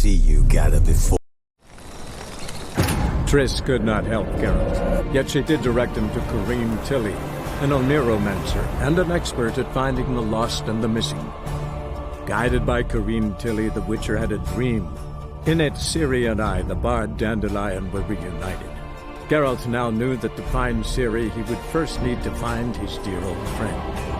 see you gather before. Triss could not help Geralt, yet she did direct him to Kareem Tilly, an Oneiromancer and an expert at finding the lost and the missing. Guided by Kareem Tilly, the Witcher had a dream. In it, Ciri and I, the bard Dandelion, were reunited. Geralt now knew that to find Ciri, he would first need to find his dear old friend.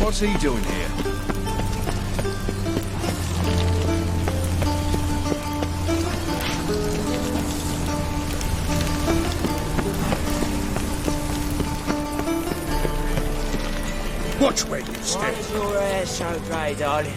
What's he doing here? Watch where you step. Why is your hair so grey, darling?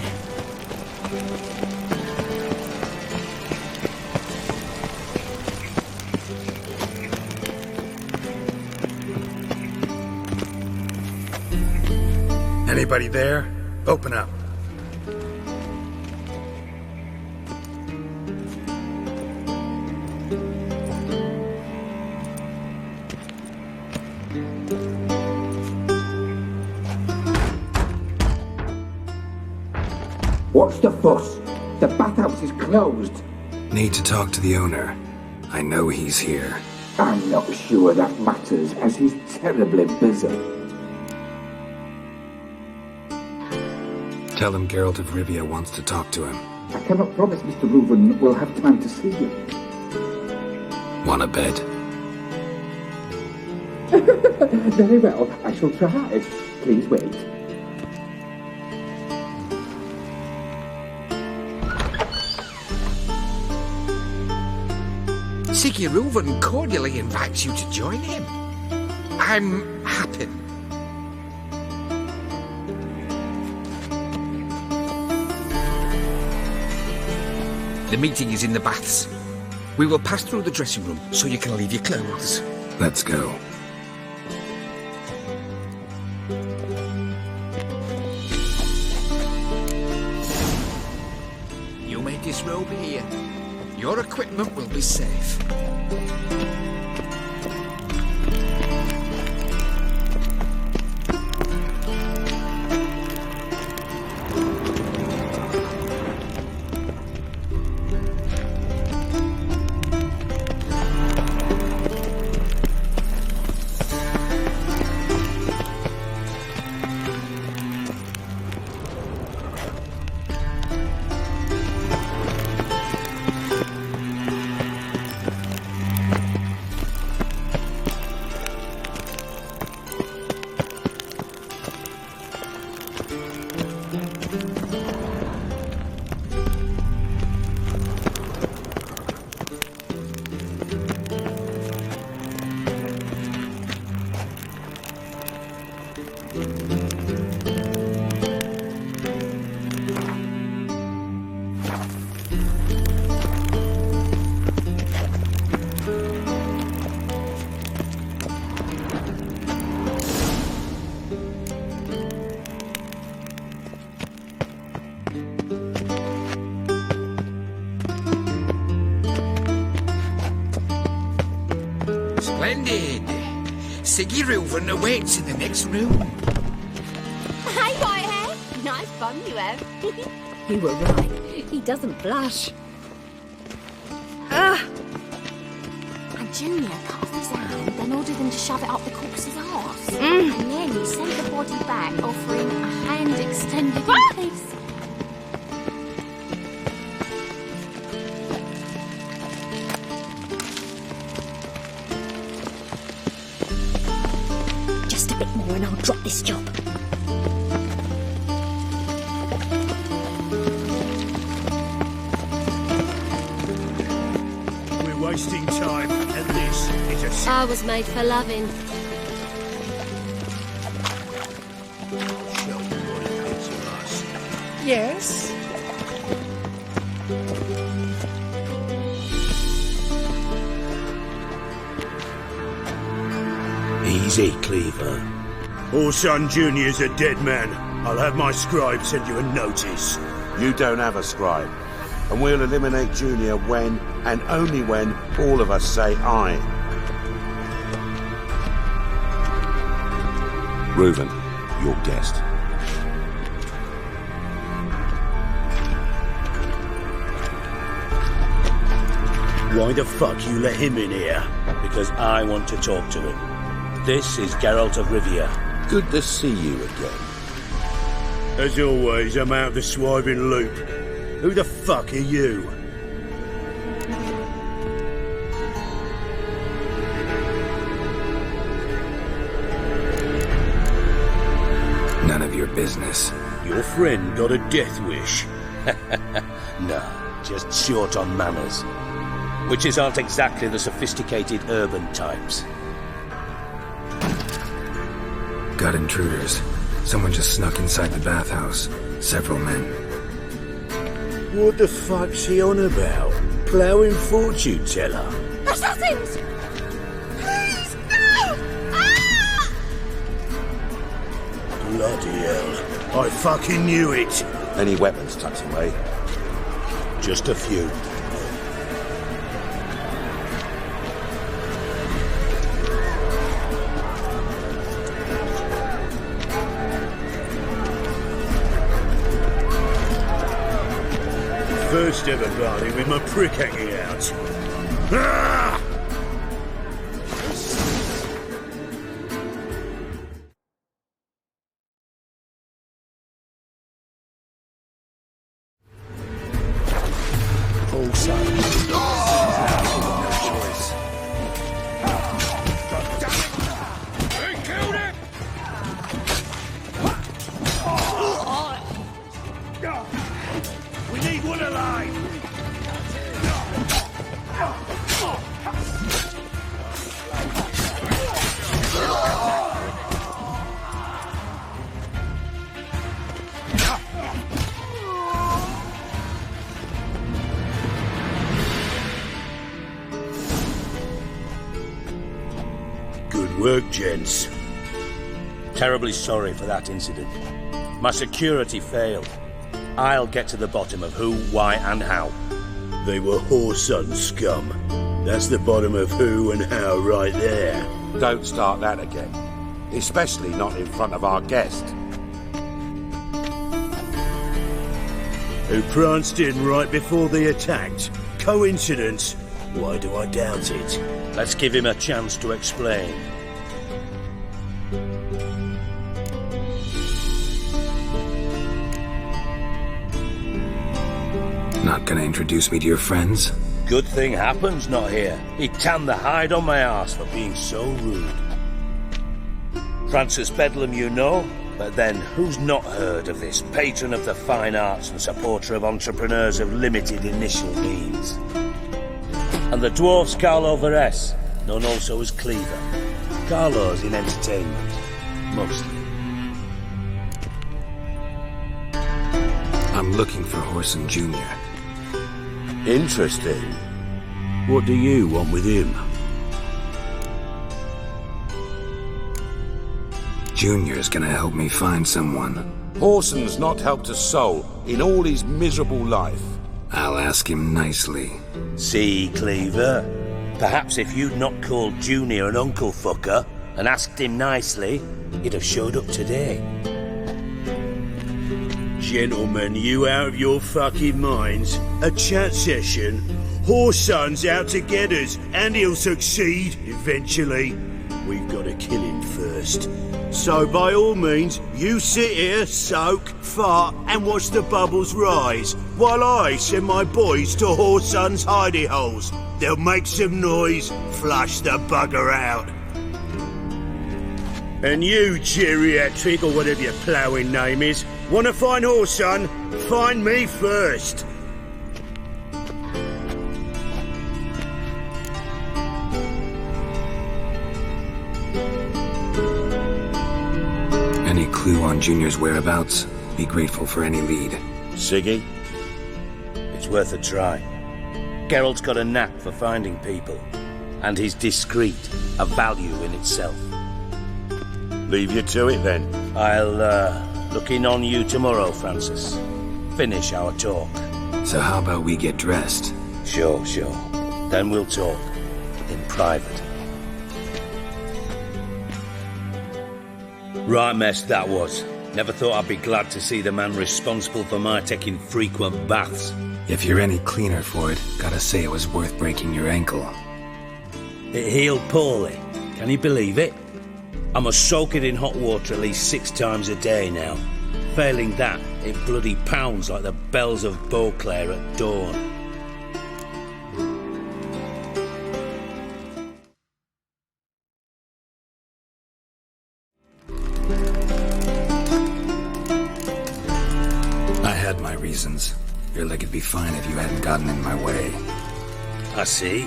Anybody there? Open up. What's the fuss? The bathhouse is closed. Need to talk to the owner. I know he's here. I'm not sure that matters, as he's terribly busy. Tell him Geralt of Rivia wants to talk to him. I cannot promise Mr. Reuven will have time to see you. Want a bed? Very well, I shall try. Please wait. Siggy Reuven cordially invites you to join him. I'm happy. The meeting is in the baths. We will pass through the dressing room so you can leave your clothes. Let's go. You may disrobe here. Your equipment will be safe. Splendid. Siggy Reuven awaits in the next room. Hey, Whitehead. nice bun you have. You were right. He doesn't blush. And Junior cut off his hand, then ordered him to shove it up the corpse's arse. And then he sent the body back, offering a hand extended in peace. Just a bit more and I'll drop this job. Wasting time, and this is a... I was made for loving. Show me what it is of us. Yes? Easy, Cleaver. Orson Jr.'s a dead man. I'll have my scribe send you a notice. You don't have a scribe. And we'll eliminate Junior when, and only when, all of us say aye. Reuven, your guest. Why the fuck you let him in here? Because I want to talk to him. This is Geralt of Rivia. Good to see you again. As always, I'm out the swiving loop. Who the fuck are you? None of your business. Your friend got a death wish. No, just short on manners. Witches aren't exactly the sophisticated urban types. Got intruders. Someone just snuck inside the bathhouse. Several men. What the fuck's he on about? Ploughing fortune teller? Assassins! Please, no! Ah! Bloody hell. I fucking knew it. Any weapons tucked away? Just a few. First ever party with my prick hanging out. Ah! We need one alive! Good work, gents. Terribly sorry for that incident. My security failed. I'll get to the bottom of who, why, and how. They were Whoreson scum. That's the bottom of who and how right there. Don't start that again. Especially not in front of our guest. Who pranced in right before they attacked. Coincidence? Why do I doubt it? Let's give him a chance to explain. Not gonna introduce me to your friends? Good thing Happen's not here. He'd tan the hide on my arse for being so rude. Francis Bedlam you know, but then who's not heard of this patron of the fine arts and supporter of entrepreneurs of limited initial means? And the dwarf's Carlo Veres, known also as Cleaver. Carlo's in entertainment, mostly. I'm looking for Whoreson Jr. Interesting. What do you want with him? Junior's gonna help me find someone. Whoreson's not helped a soul in all his miserable life. I'll ask him nicely. See, Cleaver? Perhaps if you'd not called Junior an uncle fucker and asked him nicely, he'd have showed up today. Gentlemen, you out of your fucking minds? A chat session? Whoreson's out to get us, and he'll succeed eventually. We've got to kill him first. So by all means, you sit here, soak, fart, and watch the bubbles rise, while I send my boys to Whoreson's hidey holes. They'll make some noise, flush the bugger out. And you, geriatric, or whatever your ploughing name is, want to find Whoreson? Find me first. Any clue on Junior's whereabouts? Be grateful for any lead. Siggy? It's worth a try. Geralt's got a knack for finding people, and he's discreet, a value in itself. Leave you to it then. I'll, look in on you tomorrow, Francis. Finish our talk. So how about we get dressed? Sure. Then we'll talk. In private. Right mess that was. Never thought I'd be glad to see the man responsible for my taking frequent baths. If you're any cleaner for it, gotta say it was worth breaking your ankle. It healed poorly. Can you believe it? I must soak it in hot water at least 6 times a day now. Failing that, it bloody pounds like the bells of Beauclair at dawn. I had my reasons. Your leg'd be fine if you hadn't gotten in my way. I see.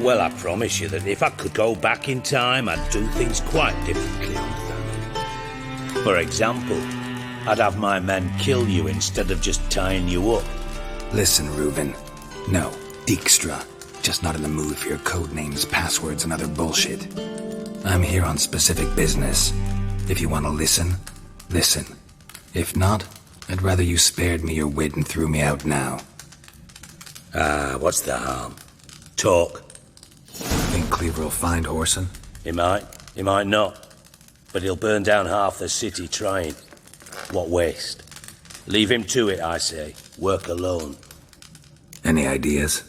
Well, I promise you that if I could go back in time, I'd do things quite differently on Thanet. For example, I'd have my men kill you instead of just tying you up. Listen, Reuven. No, Dijkstra. Just not in the mood for your code names, passwords, and other bullshit. I'm here on specific business. If you want to listen, listen. If not, I'd rather you spared me your wit and threw me out now. What's the harm? Talk. Think Cleaver will find Whoreson? He might not. But he'll burn down half the city trying. What waste? Leave him to it, I say. Work alone. Any ideas?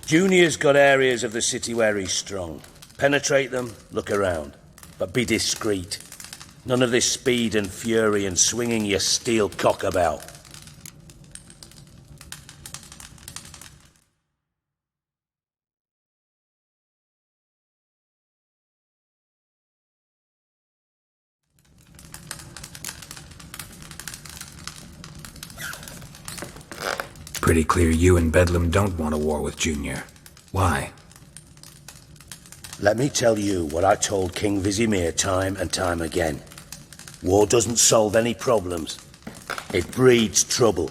Junior's got areas of the city where he's strong. Penetrate them, look around. But be discreet. None of this speed and fury and swinging your steel cock about. Pretty clear you and Bedlam don't want a war with Junior. Why? Let me tell you what I told King Vizimir time and time again. War doesn't solve any problems. It breeds trouble.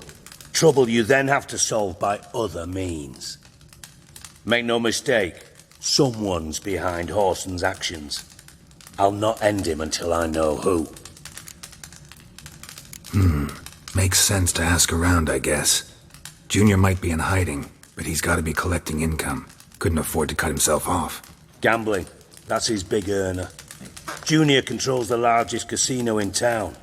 Trouble you then have to solve by other means. Make no mistake, someone's behind Whoreson's actions. I'll not end him until I know who. Makes sense to ask around, I guess. Junior might be in hiding, but he's got to be collecting income. Couldn't afford to cut himself off. Gambling. That's his big earner. Junior controls the largest casino in town.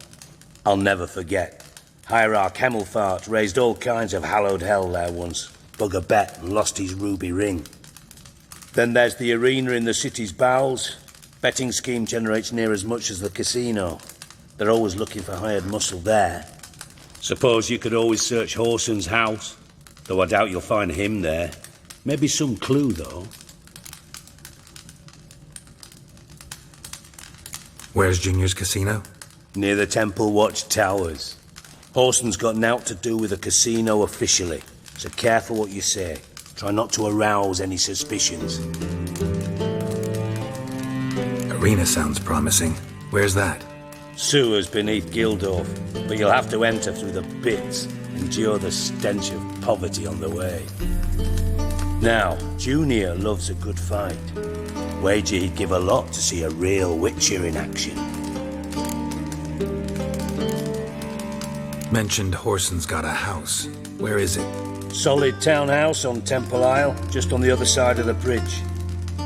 I'll never forget. Hierarch Hemmelfart raised all kinds of hallowed hell there once. Bug a bet and lost his ruby ring. Then there's the arena in the city's bowels. Betting scheme generates near as much as the casino. They're always looking for hired muscle there. Suppose you could always search Whoreson's house, though I doubt you'll find him there. Maybe some clue, though. Where's Junior's casino? Near the Temple Watch Towers. Whoreson's got naught to do with the casino officially, so careful what you say. Try not to arouse any suspicions. Arena sounds promising. Where's that? Sewers beneath Gildorf, but you'll have to enter through the pits, endure the stench of poverty on the way. Now, Junior loves a good fight. Wager he'd give a lot to see a real Witcher in action. Mentioned Whoreson's got a house. Where is it? Solid townhouse on Temple Isle, just on the other side of the bridge.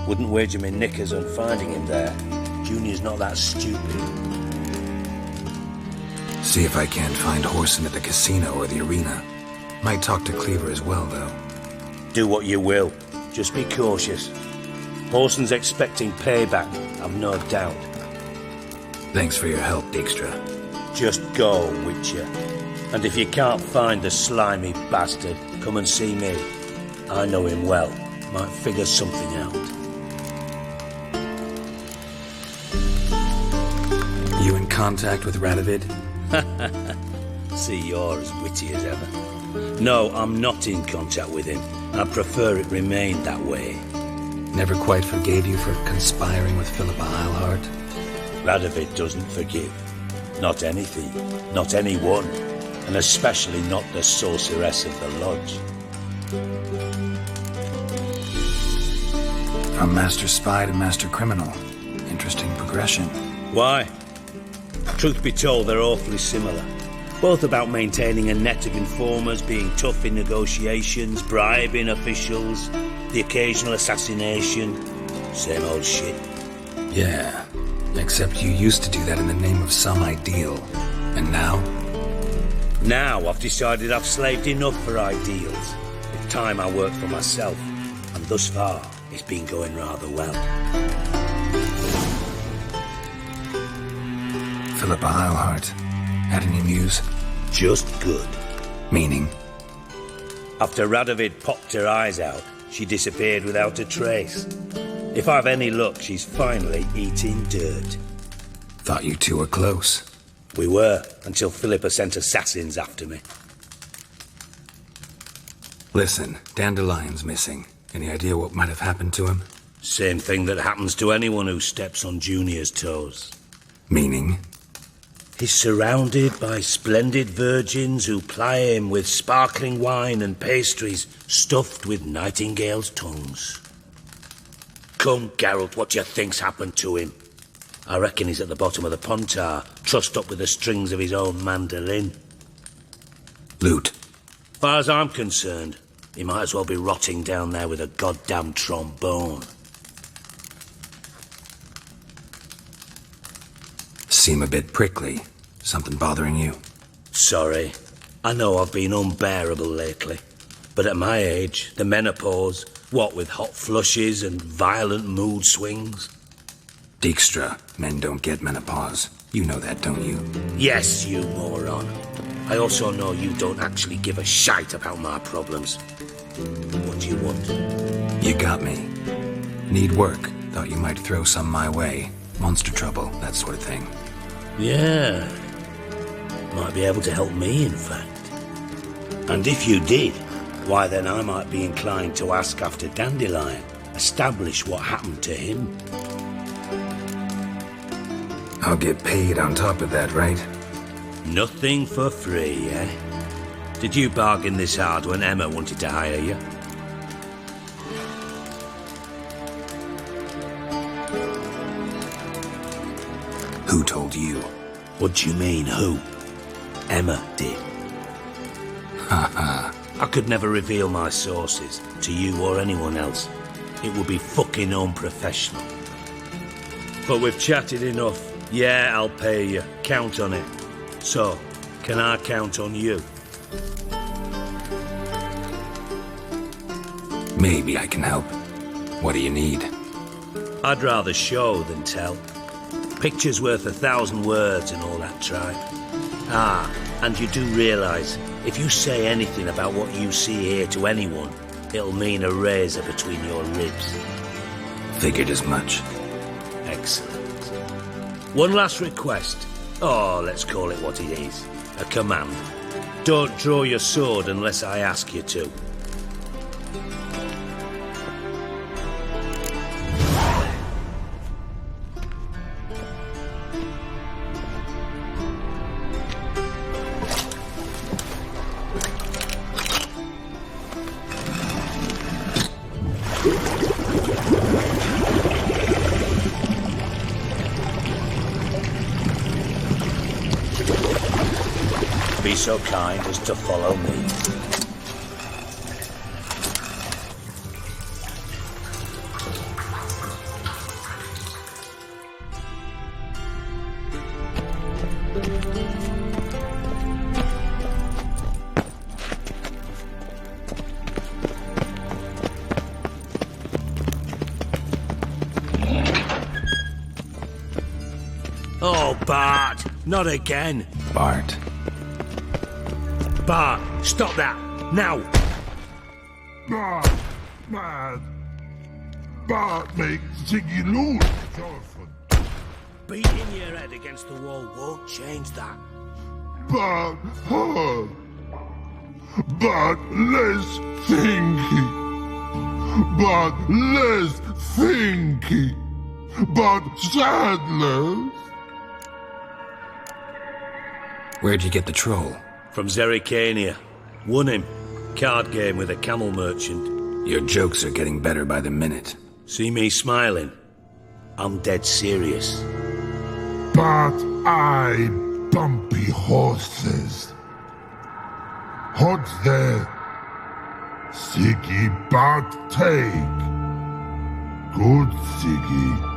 Wouldn't wager me knickers on finding him there. Junior's not that stupid. See if I can't find Horson at the casino or the arena. Might talk to Cleaver as well, though. Do what you will. Just be cautious. Horson's expecting payback, I've no doubt. Thanks for your help, Dijkstra. Just go, Witcher. And if you can't find the slimy bastard, come and see me. I know him well. Might figure something out. You in contact with Radovid? See, you're as witty as ever. No, I'm not in contact with him. I prefer it remained that way. Never quite forgave you for conspiring with Philippa Eilhart? Radovid doesn't forgive. Not anything. Not anyone. And especially not the sorceress of the Lodge. From Master Spy to Master Criminal. Interesting progression. Why? Truth be told, they're awfully similar. Both about maintaining a net of informers, being tough in negotiations, bribing officials, the occasional assassination. Same old shit. Yeah, except you used to do that in the name of some ideal. And now? Now I've decided I've slaved enough for ideals. It's time I work for myself. And thus far, it's been going rather well. Philippa Eilhart. Had any news? Just good. Meaning? After Radovid popped her eyes out, she disappeared without a trace. If I've any luck, she's finally eating dirt. Thought you two were close. We were, until Philippa sent assassins after me. Listen, Dandelion's missing. Any idea what might have happened to him? Same thing that happens to anyone who steps on Junior's toes. Meaning? He's surrounded by splendid virgins who ply him with sparkling wine and pastries stuffed with nightingales' tongues. Come, Geralt, what do you think's happened to him? I reckon he's at the bottom of the Pontar, trussed up with the strings of his own mandolin. Loot. As far as I'm concerned, he might as well be rotting down there with a goddamn trombone. Seem a bit prickly. Something bothering you? Sorry. I know I've been unbearable lately. But at my age, the menopause, what with hot flushes and violent mood swings. Dijkstra, men don't get menopause. You know that, don't you? Yes, you moron. I also know you don't actually give a shite about my problems. What do you want? You got me. Need work. Thought you might throw some my way. Monster trouble, that sort of thing. Yeah. Might be able to help me, in fact. And if you did, why then I might be inclined to ask after Dandelion. Establish what happened to him. I'll get paid on top of that, right? Nothing for free, eh? Did you bargain this hard when Emma wanted to hire you? Who told you? What do you mean, who? Emma did. Haha. I could never reveal my sources to you or anyone else. It would be fucking unprofessional. But we've chatted enough. Yeah, I'll pay you. Count on it. So, can I count on you? Maybe I can help. What do you need? I'd rather show than tell. Picture's worth 1,000 words and all that tripe. Ah, and you do realise, if you say anything about what you see here to anyone, it'll mean a razor between your ribs. Figured as much. Excellent. One last request. Oh, let's call it what it is. A command. Don't draw your sword unless I ask you to. Be so kind as to follow me. Oh, Bart, not again. Bart. Bart, stop that, now. Bart, man. Bart make Ziggy lose, Thorfinn. Beating your head against the wall won't change that. Bart hard. Bart less thinky. Bart less thinky. Bart sadless. Where'd you get the troll? From Zerrikania. Won him. Card game with a camel merchant. Your jokes are getting better by the minute. See me smiling? I'm dead serious. But I bumpy horses. What's there? Siggy Bart take. Good Siggy.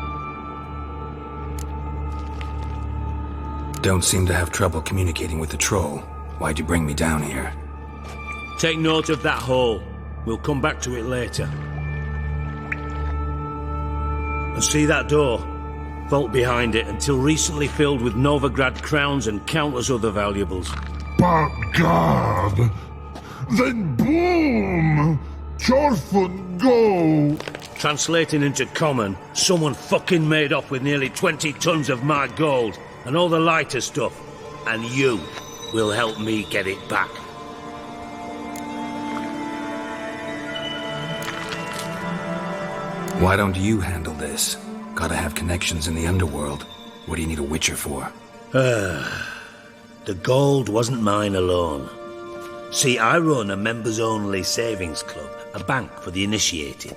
Don't seem to have trouble communicating with the troll. Why'd you bring me down here? Take note of that hole. We'll come back to it later. And see that door? Vault behind it, until recently filled with Novigrad crowns and countless other valuables. But God! Then boom! Thorfinn go! Translating into common, someone fucking made off with nearly 20 tons of my gold, and all the lighter stuff. And you will help me get it back. Why don't you handle this? Gotta have connections in the underworld. What do you need a witcher for? The gold wasn't mine alone. See, I run a members-only savings club, a bank for the initiated.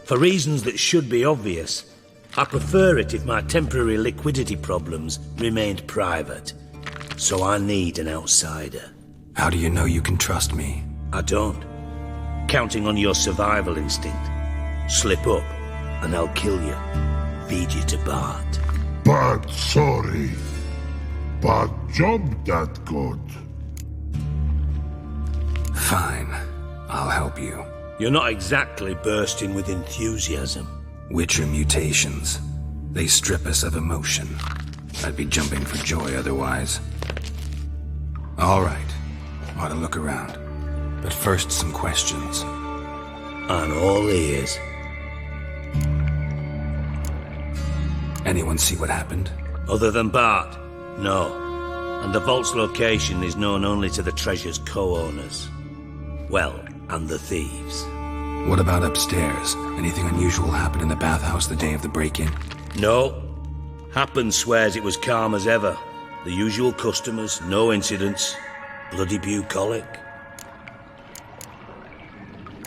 For reasons that should be obvious, I prefer it if my temporary liquidity problems remained private. So I need an outsider. How do you know you can trust me? I don't. Counting on your survival instinct. Slip up, and I'll kill you. Feed you to Bart. But sorry. But job that good. Fine. I'll help you. You're not exactly bursting with enthusiasm. Witcher mutations. They strip us of emotion. I'd be jumping for joy otherwise. All right. Ought to look around. But first, some questions. I'm all ears. Anyone see what happened? Other than Bart? No. And the vault's location is known only to the treasure's co-owners. Well, and the thieves. What about upstairs? Anything unusual happened in the bathhouse the day of the break-in? No. Happen swears it was calm as ever. The usual customers, no incidents. Bloody bucolic.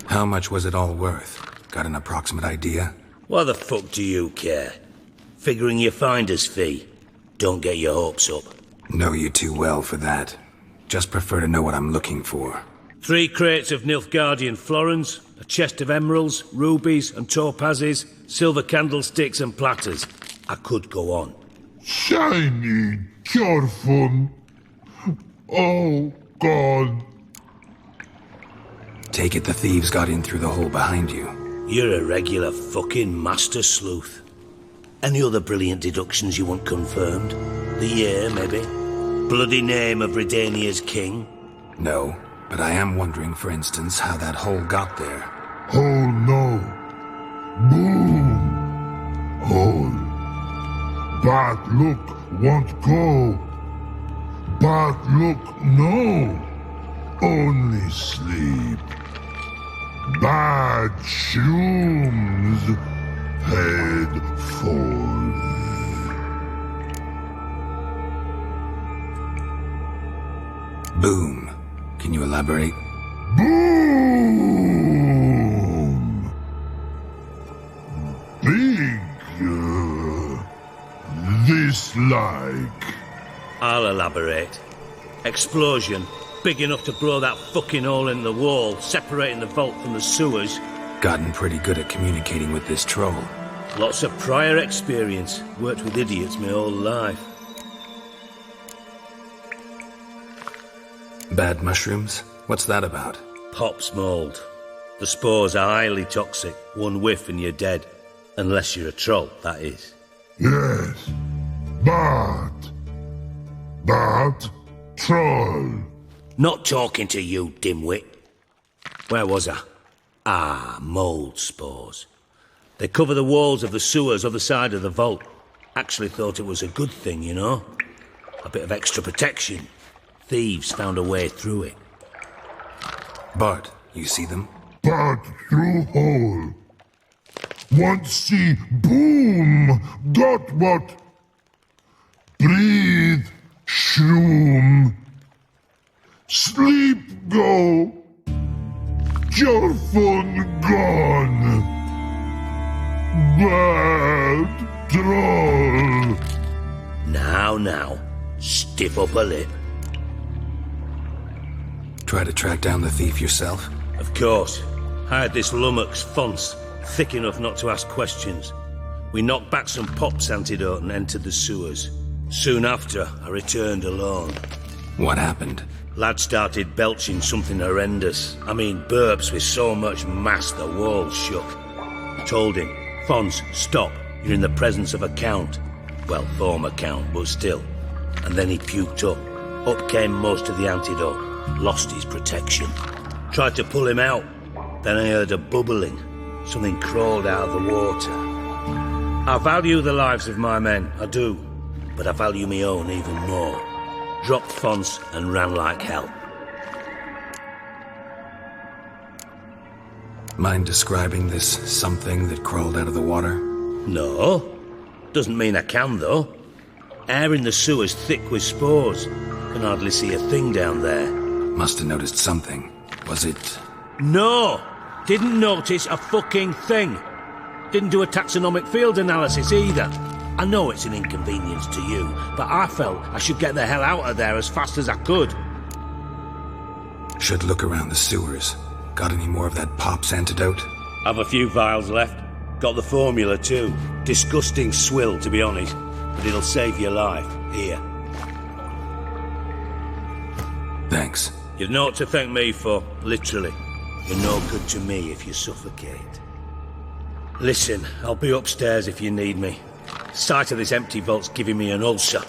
How much was it all worth? Got an approximate idea? Why the fuck do you care? Figuring your finder's fee. Don't get your hopes up. Know you too well for that. Just prefer to know what I'm looking for. 3 crates of Nilfgaardian florins, a chest of emeralds, rubies and topazes, silver candlesticks and platters. I could go on. Shiny Thorfinn. Oh, God. Take it the thieves got in through the hole behind you. You're a regular fucking master sleuth. Any other brilliant deductions you want confirmed? The year, maybe? Bloody name of Redania's king? No, but I am wondering, for instance, how that hole got there. Hole no. Boom. Hole. But look, won't go. But look, no. Only sleep. Bad shrooms. Head full. Boom. Can you elaborate? Boom! Big. This like. I'll elaborate. Explosion. Big enough to blow that fucking hole in the wall, separating the vault from the sewers. Gotten pretty good at communicating with this troll. Lots of prior experience. Worked with idiots my whole life. Bad mushrooms? What's that about? Pops mold. The spores are highly toxic. One whiff and you're dead. Unless you're a troll, that is. Yes. But Bat, troll. Not talking to you, dimwit. Where was I? Ah, mould spores. They cover the walls of the sewers other side of the vault. Actually thought it was a good thing, you know? A bit of extra protection. Thieves found a way through it. Bart, you see them? Bat through hole. Want see boom. Got what? Breathe, shroom. Sleep go. Your fun gone. Bad troll. Now, stiff up a lip. Try to track down the thief yourself? Of course. I had this lummox Fons, thick enough not to ask questions. We knocked back some Pop's antidote and entered the sewers. Soon after, I returned alone. What happened? Lad started belching something horrendous. I mean, burps with so much mass the walls shook. Told him, Fons, stop. You're in the presence of a count. Well, former count, but still. And then he puked up. Up came most of the antidote. Lost his protection. Tried to pull him out. Then I heard a bubbling. Something crawled out of the water. I value the lives of my men, I do. But I value my own even more. Dropped Fons and ran like hell. Mind describing this something that crawled out of the water? No. Doesn't mean I can, though. Air in the sewer's thick with spores. Can hardly see a thing down there. Must have noticed something. Was it... No! Didn't notice a fucking thing. Didn't do a taxonomic field analysis either. I know it's an inconvenience to you, but I felt I should get the hell out of there as fast as I could. Should look around the sewers. Got any more of that Pop's antidote? I've a few vials left. Got the formula too. Disgusting swill, to be honest. But it'll save your life. Here. Thanks. You've naught to thank me for, literally. You're no good to me if you suffocate. Listen, I'll be upstairs if you need me. Sight of this empty vault's giving me an ulcer.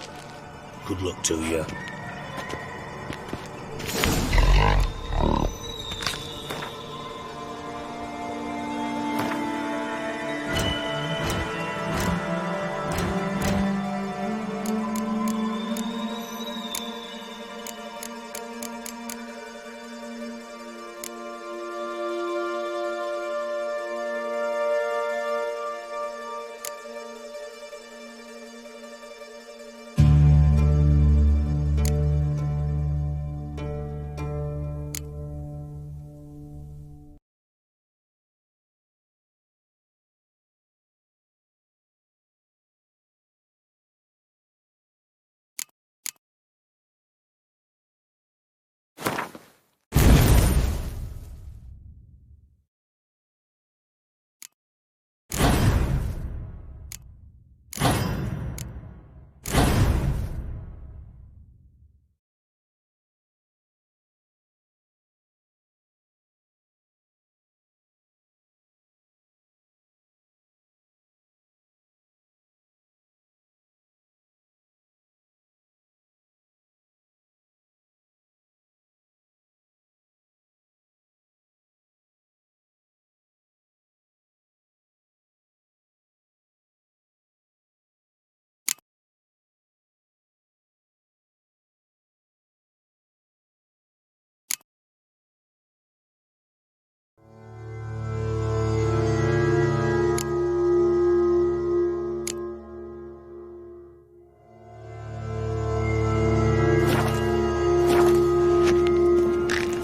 Good luck to you.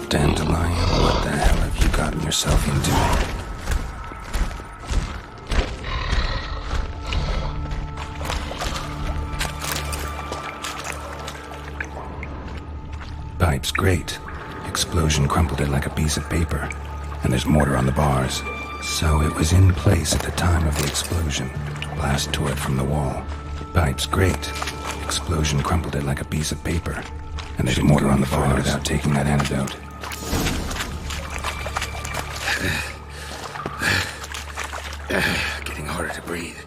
Dandelion, what the hell have you gotten yourself into? Pipe's great. Explosion crumpled it like a piece of paper. And there's mortar on the bars. So it was in place at the time of the explosion. Blast tore it from the wall. Pipe's great. Explosion crumpled it like a piece of paper. And there's mortar on the bars without taking that antidote. Getting harder to breathe.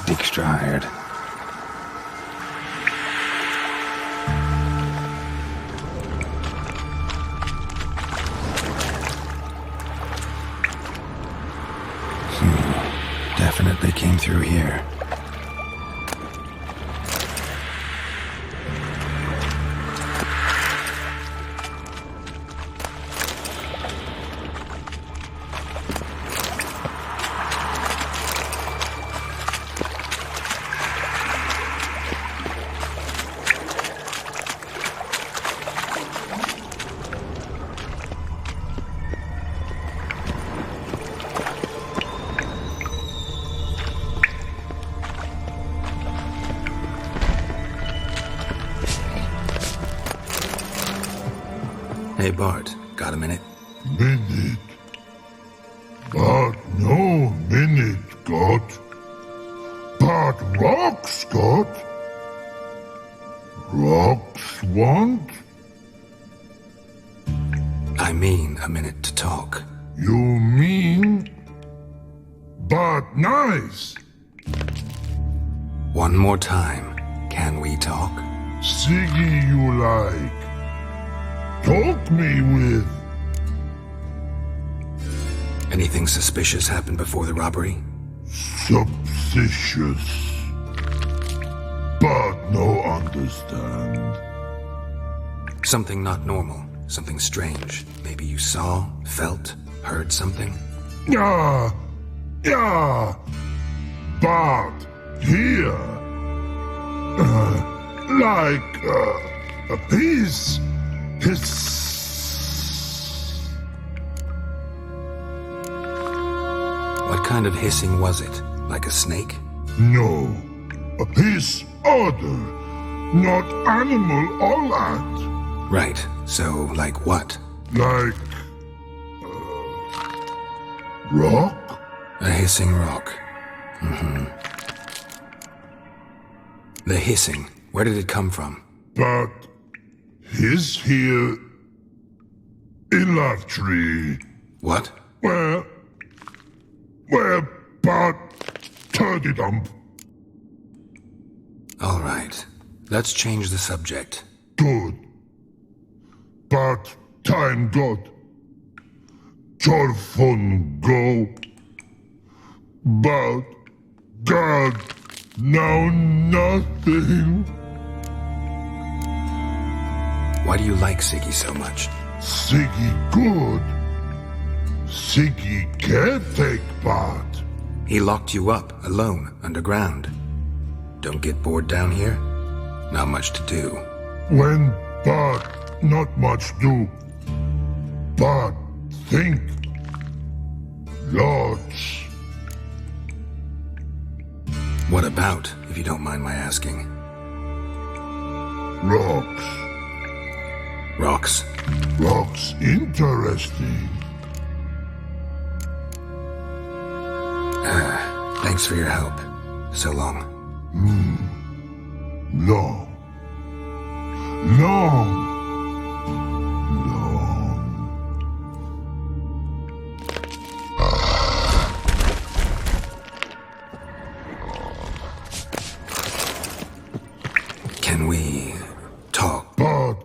Dijkstra hired. Definitely came through here. Hey, Bart, got a minute? Minute. But no minute, got. But rocks, got. Rocks want? I mean a minute to talk. You mean? But nice. One more time. Can we talk? Siggy you like. Talk me with. Anything suspicious happened before the robbery? Suspicious. But no understand. Something not normal. Something strange. Maybe you saw, felt, heard something? Yeah. But here. A piece. What kind of hissing was it? Like a snake? No. A piece other. Not animal all that. Right. So, like what? Like... rock? A hissing rock. Mm-hmm. The hissing. Where did it come from? But... he's here... in that tree. What? Where but... turdy dump. All right. Let's change the subject. Good. But time got. Torfun go. But God, now nothing. Why do you like Siggy so much? Siggy good. Siggy can't take part. He locked you up, alone, underground. Don't get bored down here? Not much to do. When, but not much do. But think. Lots. What about, if you don't mind my asking? Rocks. Rocks? Rocks interesting. Thanks for your help. So long. Long. Long. Can we talk? But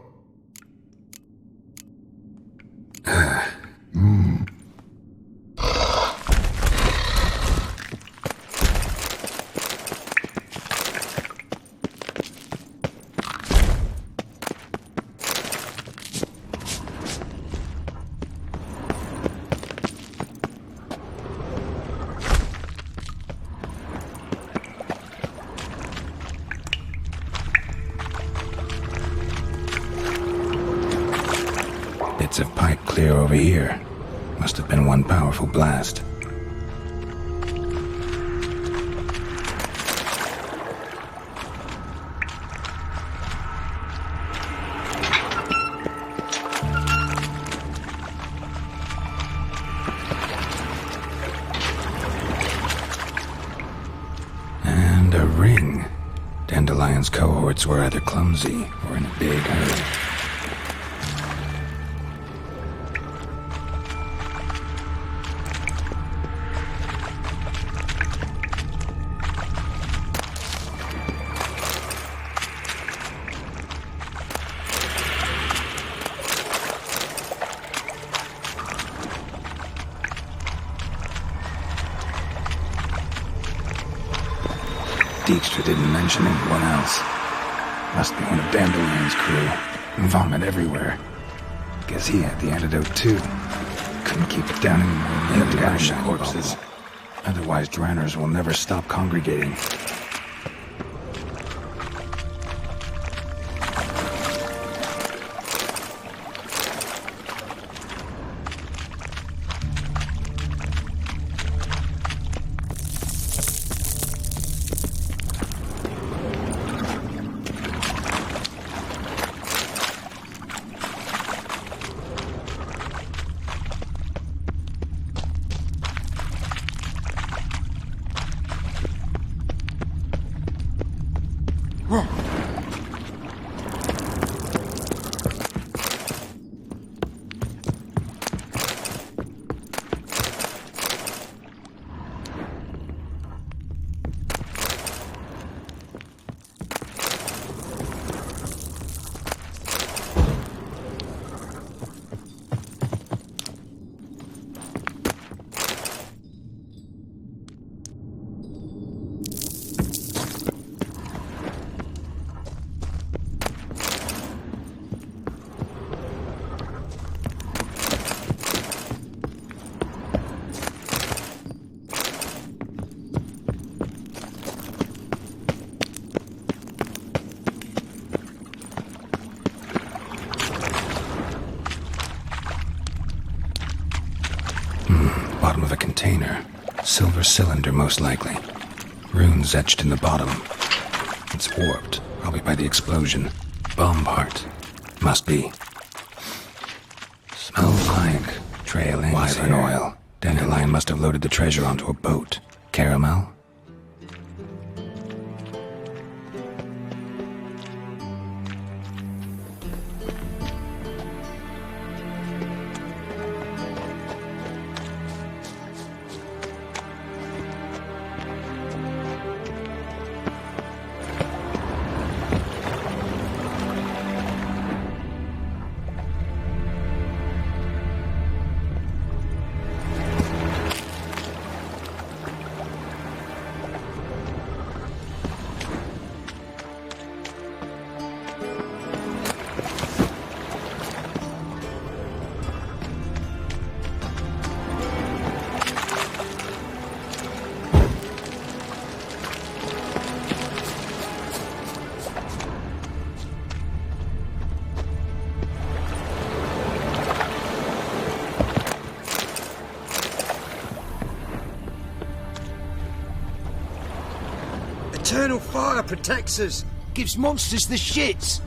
bits of pipe clear over here. Must have been one powerful blast. And a ring. Dandelion's cohorts were either clumsy or in a big hurry. Dijkstra didn't mention anyone else. Must be one of Dandelion's crew. Vomit everywhere. Guess he had the antidote too. Couldn't keep it down anymore. The other shiny corpses. Otherwise, Dranners will never stop congregating. Bottom of a container. Silver cylinder, most likely. Runes etched in the bottom. It's warped, probably by the explosion. Bomb part. Must be. Smells like trailing wyvern oil. Dandelion must have loaded the treasure onto a boat. Caramel? Eternal fire protects us. Gives monsters the shits.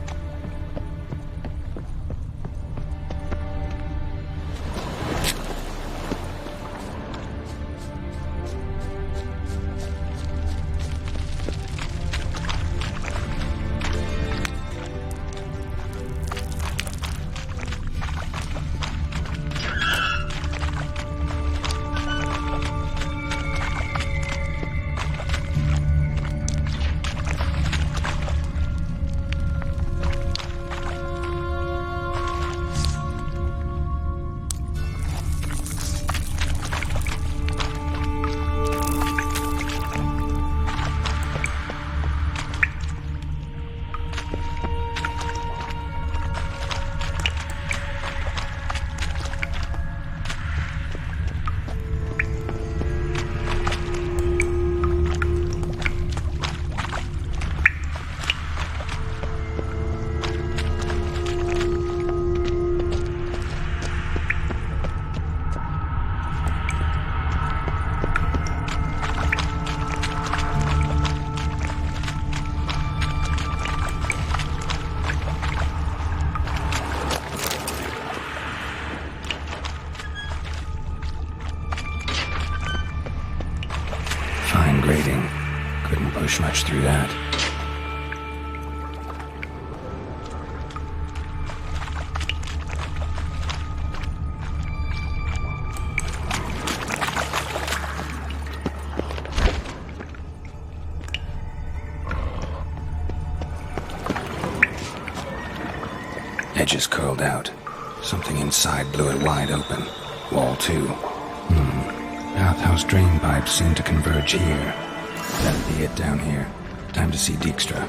Grating. Couldn't push much through that. Edges curled out. Something inside blew it wide open. Wall 2. Bathhouse drain pipes seem to converge here. That'd be it down here. Time to see Dijkstra.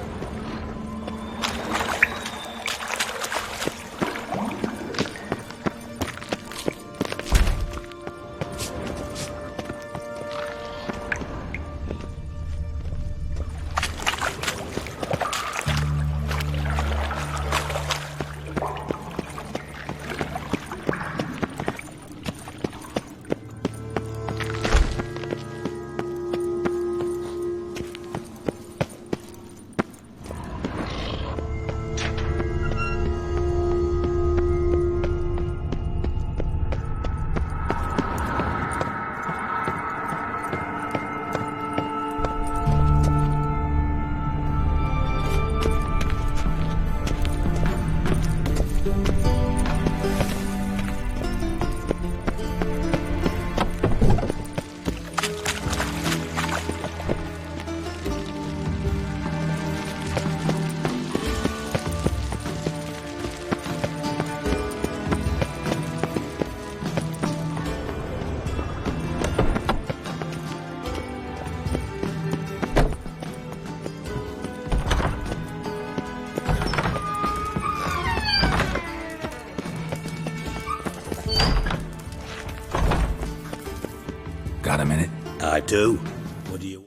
Got a minute? I do. What do you...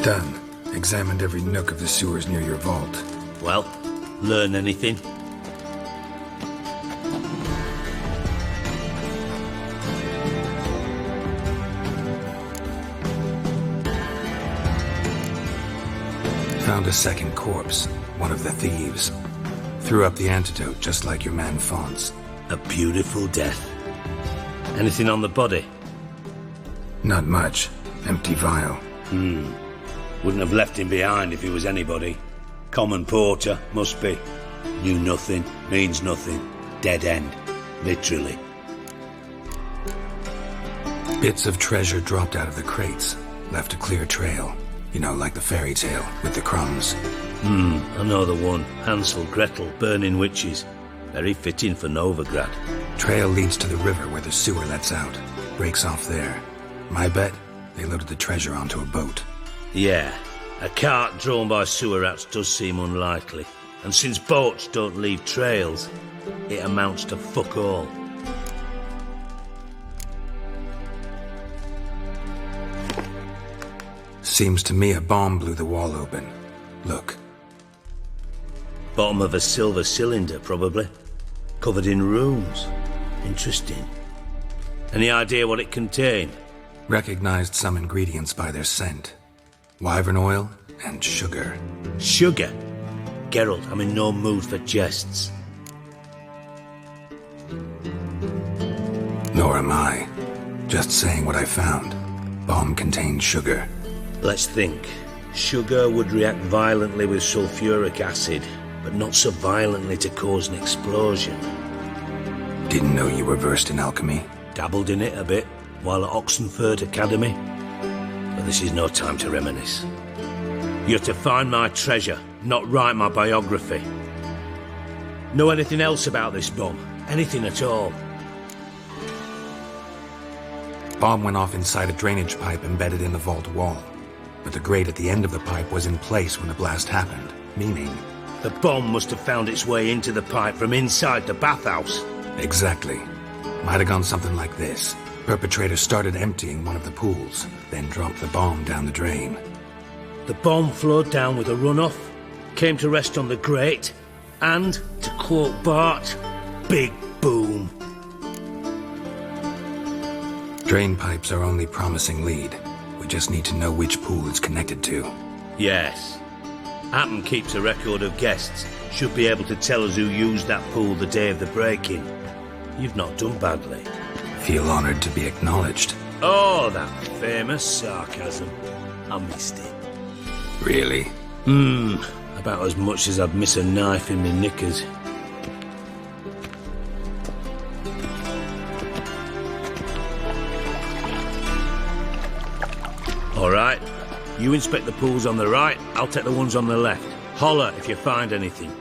Done. Examined every nook of the sewers near your vault. Well, learn anything? Found a second corpse, one of the thieves. Threw up the antidote just like your man Fonz. A beautiful death. Anything on the body? Not much. Empty vial. Wouldn't have left him behind if he was anybody. Common porter, must be. Knew nothing, means nothing. Dead end. Literally. Bits of treasure dropped out of the crates. Left a clear trail. You know, like the fairy tale, with the crumbs. I know the one. Hansel, Gretel, burning witches. Very fitting for Novigrad. Trail leads to the river where the sewer lets out. Breaks off there. My bet, they loaded the treasure onto a boat. Yeah. A cart drawn by sewer rats does seem unlikely. And since boats don't leave trails, it amounts to fuck all. Seems to me a bomb blew the wall open. Look. Bottom of a silver cylinder, probably. Covered in runes. Interesting. Any idea what it contained? Recognized some ingredients by their scent. Wyvern oil and sugar. Sugar? Geralt, I'm in no mood for jests. Nor am I. Just saying what I found. Bomb contained sugar. Let's think. Sugar would react violently with sulfuric acid, but not so violently to cause an explosion. Didn't know you were versed in alchemy. Dabbled in it a bit, while at Oxenford Academy. But this is no time to reminisce. You're to find my treasure, not write my biography. Know anything else about this bomb? Anything at all? Bomb went off inside a drainage pipe embedded in the vault wall. But the grate at the end of the pipe was in place when the blast happened, meaning... The bomb must have found its way into the pipe from inside the bathhouse. Exactly. Might have gone something like this. Perpetrator started emptying one of the pools, then dropped the bomb down the drain. The bomb flowed down with a runoff, came to rest on the grate, and, to quote Bart, big boom. Drain pipes are only promising lead. We just need to know which pool it's connected to. Yes. Appen keeps a record of guests. Should be able to tell us who used that pool the day of the break-in. You've not done badly. Feel honored to be acknowledged. Oh, that famous sarcasm. I missed it. Really? About as much as I'd miss a knife in my knickers. All right. You inspect the pools on the right, I'll take the ones on the left. Holler if you find anything.